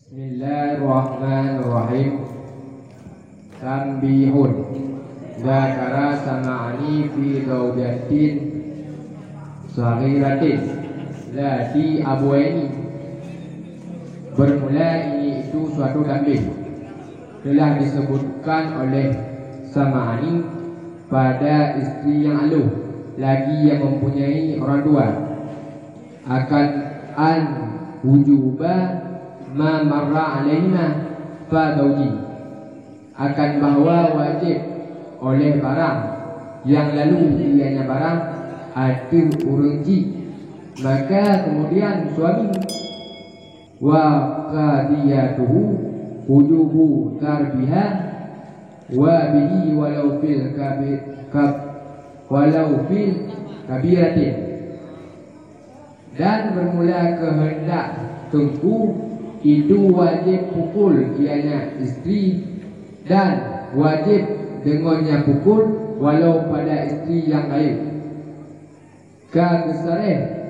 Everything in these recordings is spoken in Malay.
Bismillahirrahmanirrahim. Tanbihun. Dzakara sama'ani fi zawjatin saghiratin lati abuaini. Bermula ini itu suatu tanbih. Telah disebutkan oleh sama'ani pada istri yang aluh, lagi yang mempunyai orang tua, akan an wujuba ma marra alaina fa zawji, akan bahwa wajib oleh barang yang lalu ianya barang ada urunji, maka kemudian suami wa qadiyatuhu wujubu tarbiha wa bihi walau fil kabiratin. Dan bermula kehendak tengku itu wajib pukul ianya istri, dan wajib dengannya pukul walau pada istri yang lain. Kagesareh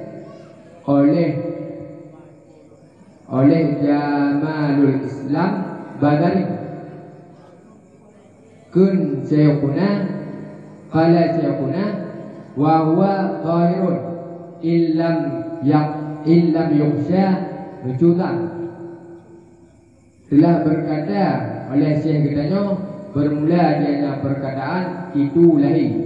oleh Jamalul Islam Badari kun sayakuna qala sayakuna wa huwa zahirun illam yukhsha rujudan. Telah berkata oleh Syekh Gedanyo, bermula dianya perkataan itu lahir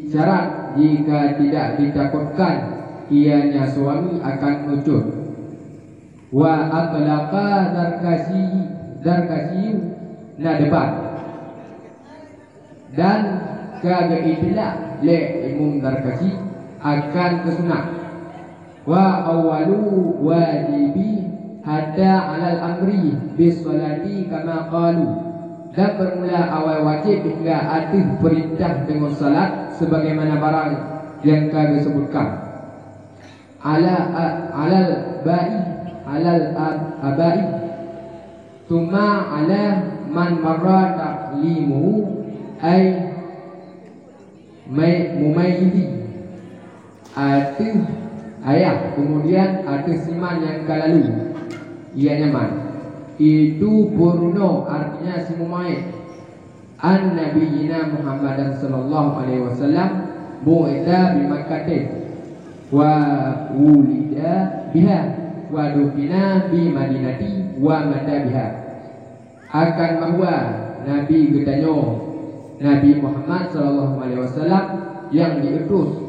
syarat jika tidak ditakutkan ianya suami akan nucut. Wa atlaqa darkasi nadbat, dan kagailah le Imam Darkasi akan kesunat. Wa awalu wajibi hadda alal amri bis salati kama qalu, dan bermula awal wajib hingga ada perintah dengan salat sebagaimana barang yang kami sebutkan. Alal abai thumma ala man marra ta'limuhu ay mumayyizi. Ada ayah, kemudian ada siman yang kalalu ia nyaman. Itu Purno, artinya si mumayyiz. An Nabiyina Muhammadan sallallahu alaihi wasallam bu'itha bi Makkah wa wulida biha wa dufina bi Madinati wa mata biha. Akan bahwa Nabi Gedanyo Nabi Muhammad sallallahu alaihi wasallam yang diutus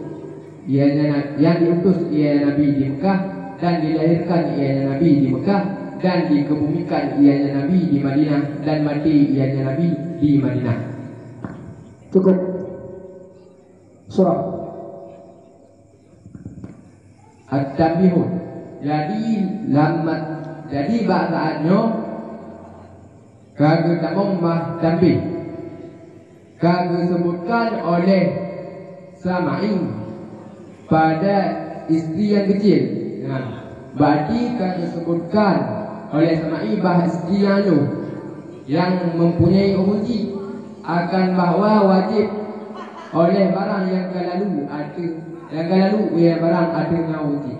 ia Nabi di Mekah, dan dilahirkan ianya Nabi di Mekah, dan dikebumikan ianya Nabi di Madinah, dan mati ianya Nabi di Madinah. Cukup surah At-Tanbihun. Jadi bahasaannya kagak tamong mah tanbih, kagak sebutkan oleh Sama'in pada istri yang kecil. Berarti kan disebutkan oleh Sama'i bahwa istri yang mempunyai uji akan bahwa wajib oleh barang yang kalalu barang ada uji.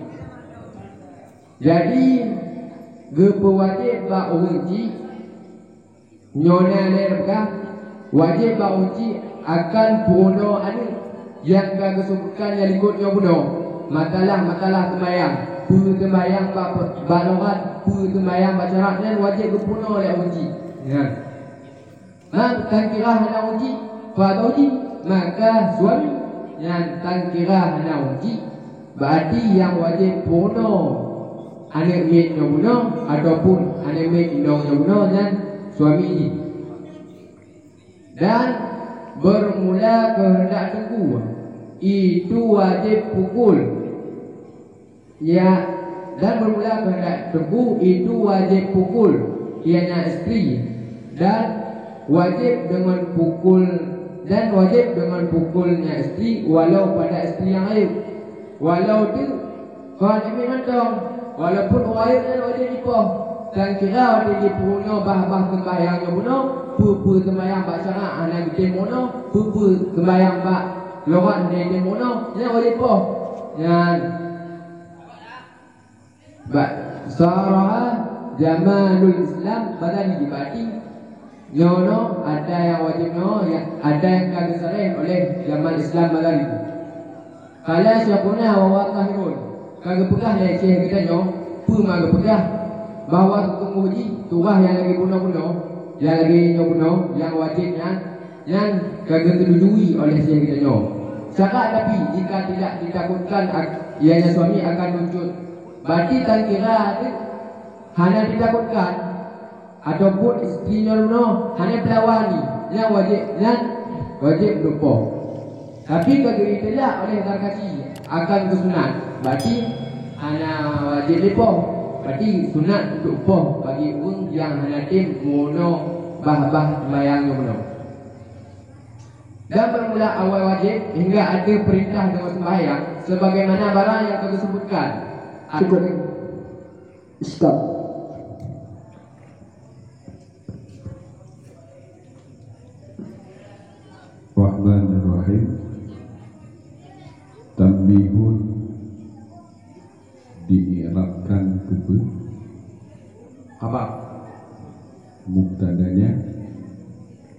Jadi wajib ba uji nyonya lerka wajib ba uji akan puno anu yang kau sebutkan yang ikutnya bunuh matalah sembahyang, sembahyang balogat, sembahyang bacarat, dan wajib berpunuh oleh uji. Tangkirah hana uji pada uji, maka suami yang tangkirah hana uji berarti yang wajib punuh anak mitnya bunuh ataupun anak mit indongnya bunuh dan suami. Dan bermula kehendak tengku itu wajib pukul ya, dan bermula kehendak tengku itu wajib pukul ianya istri, dan wajib dengan pukulnya istri walau pada istri yang lain, walau tu kalau ini mentong walaupun orang lain wajib nikah, dan kira wajib dipunuh bah sembahyangnya bunuh pupu sembahyang bak syarak anak kita mono, pupu sembahyang bak lorat dia mono, yang wajib yang Sarah Jamalul Islam badani dibati nyono ada yang wajib no ya ada yang kagak sare oleh jamal Islam badani. Kalau siapuna wa tahirun kagak pegah le syekh kita nyo pu ma pegah bahwa kemuji tuah yang lagi bunuh-bunuh yang lagi nyobunuh yang wajibnya yang kagak tertujui oleh syekh kita nyo. Syarat tapi jika tidak ditakutkan ianya suami akan muncul berarti tak kira hanya ditakutkan ataupun istrinya luno hanya pelawani yang wajib lupa. Tapi kalau tidak oleh darkasi akan kesunat berarti hanya wajib lupa. Berarti sunat untuk lupa bagi orang yang hanya tim mono bah bayang mono. Dan bermula awal wajib hingga ada perintah dengan sembahyang sebagaimana barang yang kami sebutkan. Cukup. Stop. Rahmanir-Rahim. Tanbihun diirabkan kebe. Apa? Mubtadanya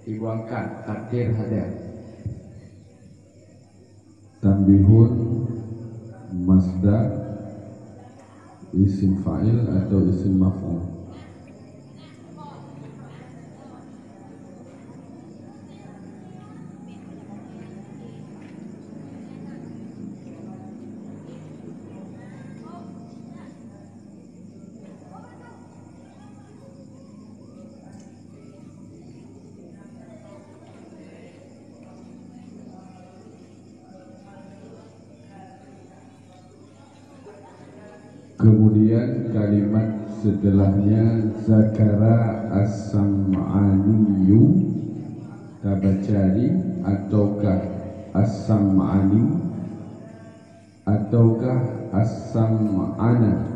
Dibuangkan takdir hadar. Tanbihun masdar isim fa'il atau isim maf'ul. Kemudian kalimat setelahnya zakara as-sam'aniyu tabacari ataukah as-sam'ani ataukah as-sam'ana.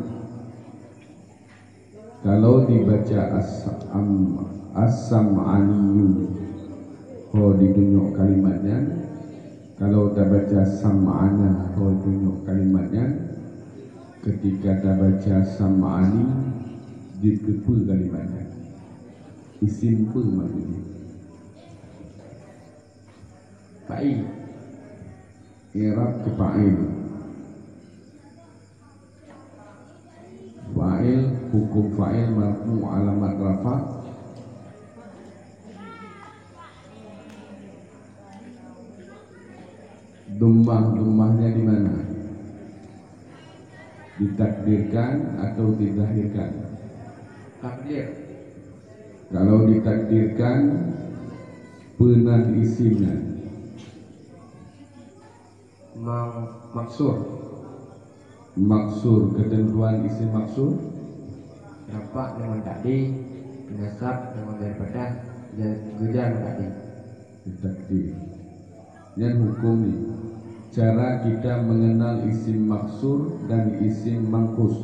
Kalau dibaca as-sam'aniyu ditunjuk kalimatnya. Kalau dibaca sam'ana ditunjuk kalimatnya. Ketika kita baca sam'ani dikepu kalimatnya isim pun maksudnya fa'il i'rab ke fa'il. Fa'il hukum fa'il marfu alamat rafa Dummahnya di mana? Ditakdirkan atau dizahirkan? Takdir. Kalau ditakdirkan penah isimnya maksur ketentuan isim maksur Nampak dengan tadi Nasab dengan daripada Gejar tadi ditakdir. Dan hukum ini cara kita mengenal isim maksur dan isim mangkus.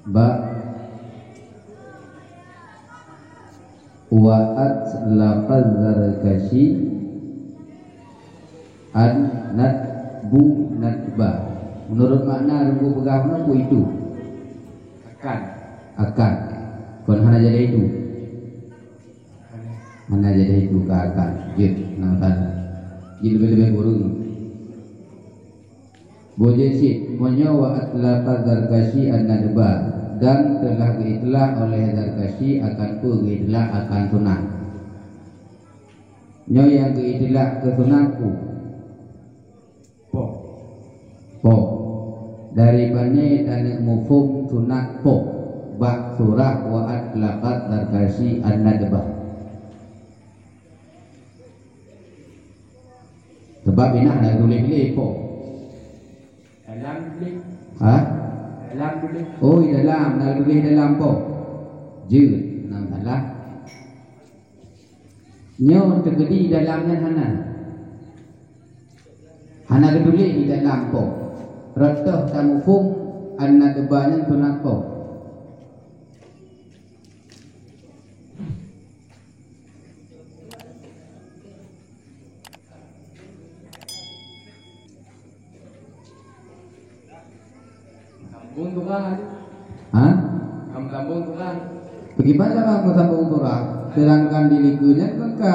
Ba wa'at lafaz zarkashi an natbu natba. Menurut makna runggu pegang apa itu? Akan kon hana jadi itu ke akan jid namatan jid lebih burung bojesit menyawa lafaz zarkashi an natba dan telah diitlah oleh Zarkashi akan diitlah akan sunat. Nyo yang diitlah ke sunatku po dari bani dan mufum sunat po bak surah wa atlaqat Zarkashi an-nadbah. Sebab ini ada tulis po dalam tulis oh dalam nak tulis dalam po jud nam salah Nyo tergedi dalamnya hana geduli di dalam po ratoh tamufum anna debanyan tunako. Kampung tu kan? Ha? Kampung tu kan? Bagaimana kamu sambung turah? Sedangkan dilikunya ke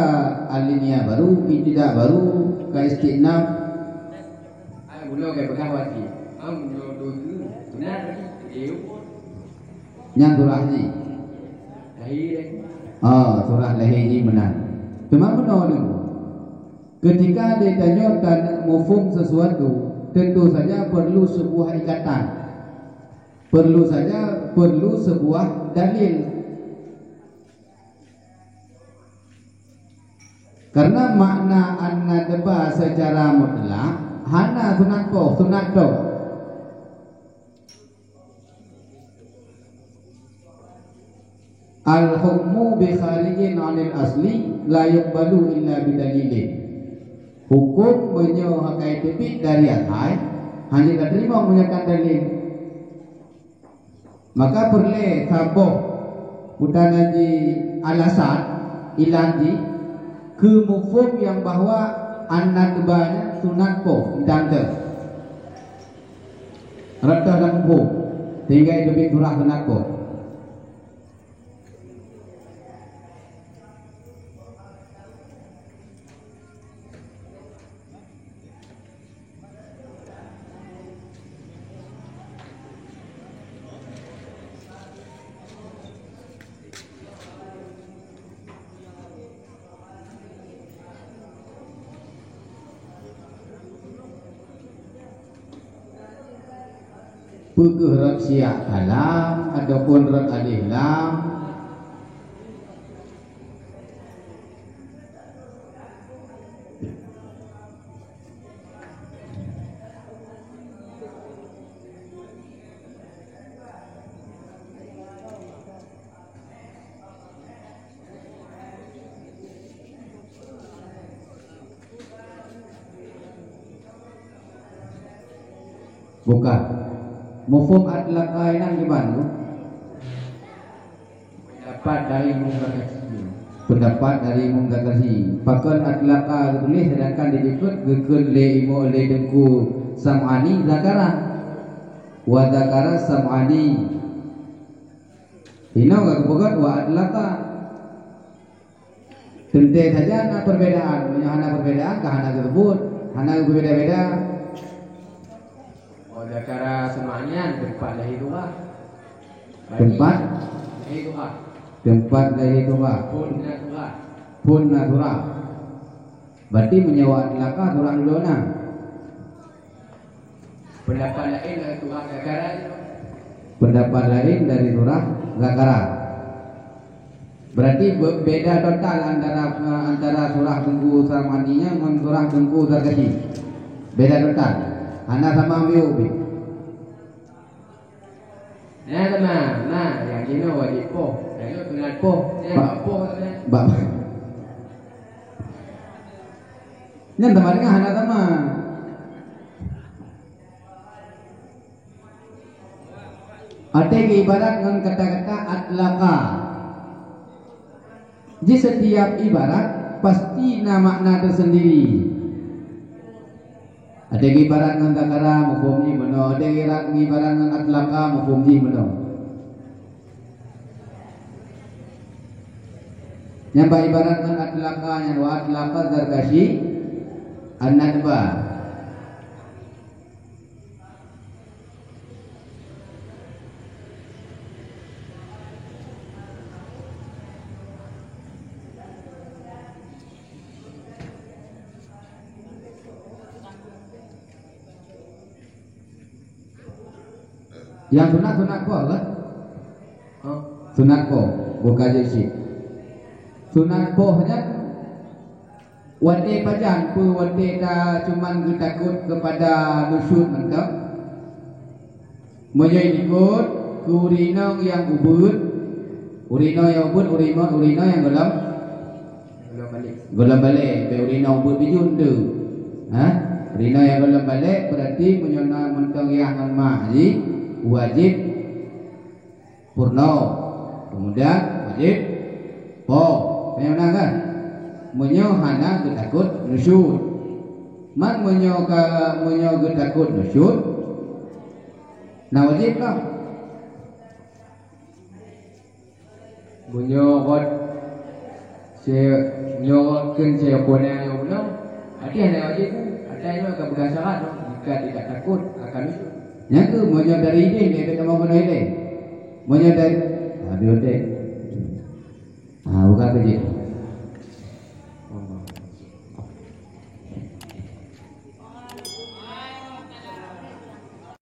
alinea baru, tidak baru, ke istinaf. Guna kayak berkawan lagi. Guna dulu. Benar lagi. Yang turah ni. Lahir. Oh, surah lahir ini benar. Cuma benar dulu. Ketika ditanyakan mufhum sesuatu, tentu saja perlu sebuah ikatan. Perlu sebuah dalil. Karena makna an-nadba secara mutlak hana sunat do. Al-hukmu bi kharijin 'anil asli la yuqbalu illa bidalilin. Hukum menyo hakai tepi dari asal hanya diterima menyatakan dalil. Maka perle saboh udah di alasan ilanji ke mufhum yang bahwa an-nadbanya sunat ko dante. Rata dan mufhum sehingga itu surah sunat ko. Pukul rat siap kalam ataupun rat alif lam bukan. Mufhum adlaka yang gimana? Pendapat dari Mungkakasi. Pakal adlaka tulis sedangkan diikut gekun le imo le dengku sam'ani zakara. Wa zakara sam'ani. Ini enggak kebukat wa adlaka. Tentu saja ada perbedaan. Hanya perbedaan ke hana tersebut. Hana berbeda-beda. Cara semuanya tempat lahir tua. Tempat lahir tua. Tempat lahir tua. Pun naturah. Berarti menyewa adlaka surah duluna. Pendapat lain dari surah Zakara. Pendapat lain dari surah Zakara. Berarti beda total antara surah tunggu samandinya dengan surah tunggu zakati. Beda total. Hana sama ambil. Nah teman, yang ini wajib po, yang itu sunat po, yang po Bak. Yang teman dengan hana sama. Ada ibarat dengan kata-kata atlaka. Di setiap ibarat pasti makna tersendiri. Ada ibarat dengan takara mufhum ni benar, ada ibarat dengan atlaka mufhum ni benar. Yang ibarat dengan atlaka yang wa atlaka Zarkashi an-nadba. Yang sunat ko kan? Sunat ko bukan jersey. Sunat ko hanya wate pajan pu wate dah cuman kita takut kepada nusyud mantap. Menjadi ikut urina yang ubud, urina yang ubud, urina yang gelap. Belum balik. Golong balik Rina ubud bijun tu. Rina yang golong balik berarti menyona mentong yang mak ji wajib purno. Kemudian wajib po. Memang kan? Menyo hana getakut nusyud. Man menyo getakut nusyud. Nah wajib lah. Menyokot nyorotkan siapa yang belum. Ada yang wajib, ada yang akan pegang syarat. Jika tidak takut akan itu. Yang tu menyo dari ini dia kata mau ini. Menyo dari habis hotel. Bukan apa je.